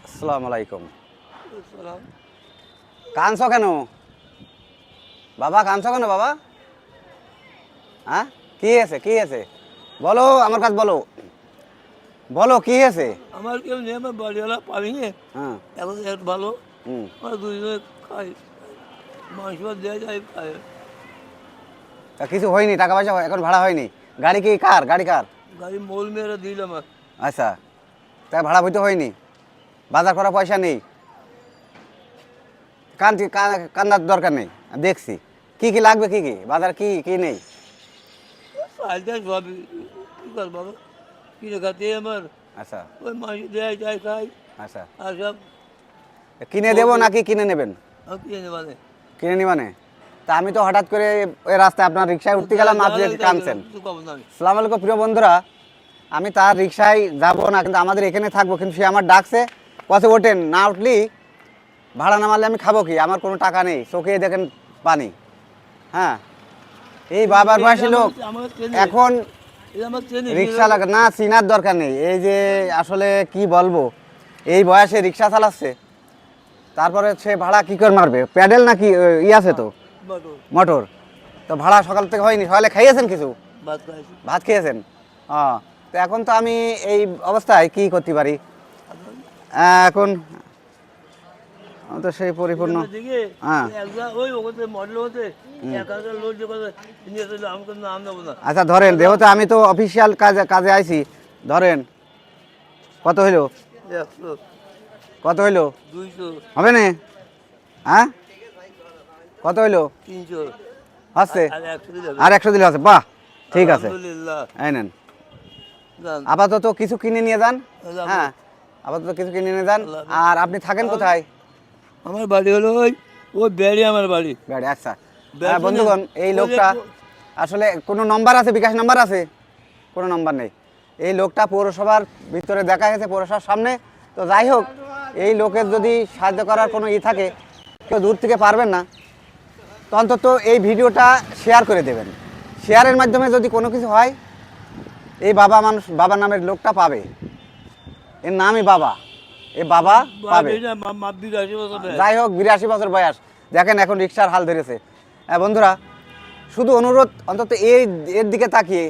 আসসালামু আলাইকুম। কাঁদছো কেন বাবা? কাঁদছো কেন বাবা? হ্যাঁ, কি হয়েছে? কি হয়েছে বলো, আমার কাছে বলো, বলো কি হয়েছে? আমার কেউ নেই, আমার বাড়িওয়ালা পাবি না। হ্যাঁ। এখন একটু ভালো, হুম। আমরা দুজনে খাই, মাংস দেওয়া যায় খাই। তা কিছু হয়নি? টাকা পয়সা এখন ভাড়া হয়নি? গাড়ি কি কার? গাড়ি কার? গাড়ি মোল মেরে দিল আমার। আচ্ছা, তা ভাড়া বইতে হয়নি? বাজার করার পয়সা নেই? কান্নার দরকার নেই, আমি দেখছি কি কি লাগবে, কি কি বাজার, কি কি নেই। চালটা সব কি কর বাবা, কিনে খাতে আমার। আচ্ছা ওই মাংস দেওয়া যায় খাই, আচ্ছা, আর সব কিনে দেবো নাকি কিনে নেবেন? আমি কিনে নেবানে। কিনে নি মানে? তা আমি তো হঠাৎ করে ওই রাস্তায় আপনার রিক্সায় উঠতে গেলাম, আপনি কাঁদছেন। সালাম আলাইকুম প্রিয় বন্ধুরা, আমি তার রিক্সায় যাব না, কিন্তু আমাদের এখানে থাকবো, কিন্তু সে আমার ডাকছে, পথে ওঠেন, না উঠলি ভাড়া না মারলে আমি খাবো কি? আমার কোনো টাকা নেই, চোখে দেখেন পানি। হ্যাঁ, এই বাবার বয়সী লোক এখন রিক্সা লাগে না, চিনার দরকার নেই। এই যে আসলে কি বলবো, এই বয়সে রিক্সা চালাচ্ছে, তারপরে সে ভাড়া কি করে মারবে? প্যাডেল নাকি ই আছে তো, মোটর। তো ভাড়া সকাল থেকে হয়নি, সকালে খাইয়েছেন কিছু? ভাত খেয়েছেন? হ্যাঁ। তো এখন তো আমি এই অবস্থায় কি করতে পারি এখন? তো সেই পরিপূর্ণ। হ্যাঁ, আচ্ছা ধরেন, যেহেতু আমি তো অফিসিয়াল কাজে আইছি, ধরেন কত হইলো? কত হইলো? 200 হবে না? হ্যাঁ, কত হইলো? 300 হচ্ছে? আর 100 দিলে হবে। আর 100 দিলে আছে? বাহ, ঠিক আছে, আলহামদুলিল্লাহ। এই নেন। যান। আপাতত কিছু কিনে নিয়ে যান। যাবো। হ্যাঁ, আপাতত কিছু কিনে নিয়ে যান। আল্লাহ হাফেজ। আর আপনি থাকেন কোথায়? আমার বাড়ি হলো ওই বেড়ি, আমার বাড়ি। গাড়ি, আচ্ছা। ব্যাগ বন্ধুগণ, এই ওই যে লোকটা আসলে কোনো নম্বর আছে? বিকাশ নাম্বার আছে? কোনো নম্বর নেই। এই লোকটা পৌরসভার ভিতরে দেখা গেছে, পৌরসভার সামনে। তো যাই হোক, এই লোকের যদি সাহায্য করার কোনো ই থাকে, কেউ দূর থেকে পারবেন না, তো অন্তত এই ভিডিওটা শেয়ার করে দেবেন। শেয়ারের মাধ্যমে যদি কোনো কিছু হয়, এই বাবা নামের লোকটা পাবে। এর নামই বাবা, এই বাবা পাবে। যাই হোক, 82 বছর বয়স, দেখেন এখন রিক্সার হাল ধরেছে। বন্ধুরা, শুধু অনুরোধ, অন্তত এর দিকে তাকিয়ে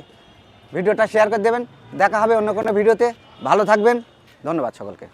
ভিডিওটা শেয়ার করে দেবেন। দেখা হবে অন্য কোনো ভিডিওতে। ভালো থাকবেন, ধন্যবাদ সকলকে।